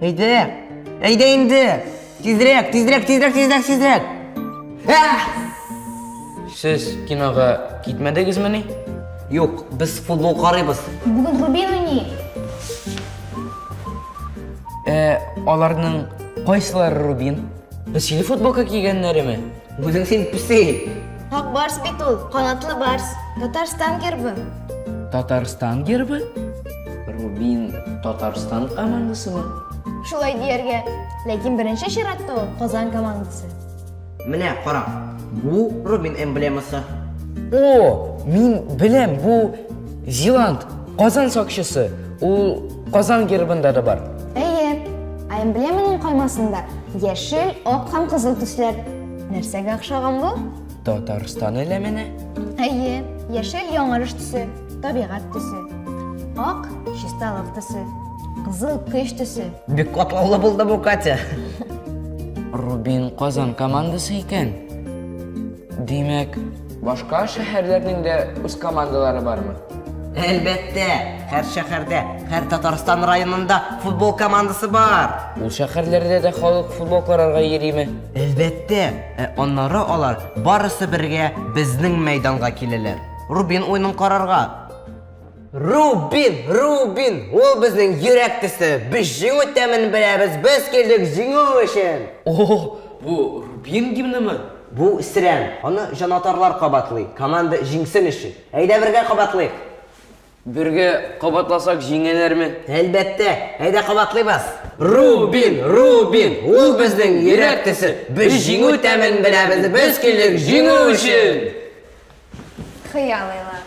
Әйдә инде. Тизрәк. Siz kinoga gitmadingizmi? Юк, без футбол карыйбыз. Бүген Рубин уйный. Аларның кайсылары Рубин? Песили футболка кигәннәреме? Бүген син писе. Ак барс бит ул, канатлы барс. Татарстан гербы. Татарстан гербы? Рубин Татарстан командасымы? Шулай дияргә. Ләкин беренче чиратта ул Казан командасы. Менә кара. Бу Рубин эмблемасы. О, мин беләм, бу Зеланд, Казан сакчысы. Ул Казан гербында да бар. Әйе, эмблеманың каймасында яшел, ак һәм кызыл төсләр. Нәрсәгә охшаган бу? Татарстан элемене? Әйе, яшел яңарыш төсе, табигать төсе. Ак чисталык төсе, кызыл көч төсе. Бик катлаулы булды бу, Катя. Рубин Казан командасы икән. Димәк, башка шәһәрләрнең дә үз командалары бармы? Әлбәттә, һәр шәһәрдә, һәр Татарстан районында футбол командасы бар. Ул шәһәрләрдә дә халык футбол карарга йөриме? Әлбәттә, аннары алар барысы бергә безнең мәйданга киләләр. Рубин уйнын карарга. Рубин, ул безнең йөрәк төсе. Без җиңү тәмен беләбез, без килдек җиңү өчен. О, бу Рубин гимнымы? Бу сирән, аны җанатарлар кабатлый, команда җиңсен өчен. Әйдә бергә кабатлыйк. Бергә кабатласак җиңәләрме? Әлбәттә, әйдә кабатлыйбыз. Рубин, ул безнең йөрәк төсе. Без җиңү тәмен беләбез, без килдек җиңү өчен. Хыялыйлар.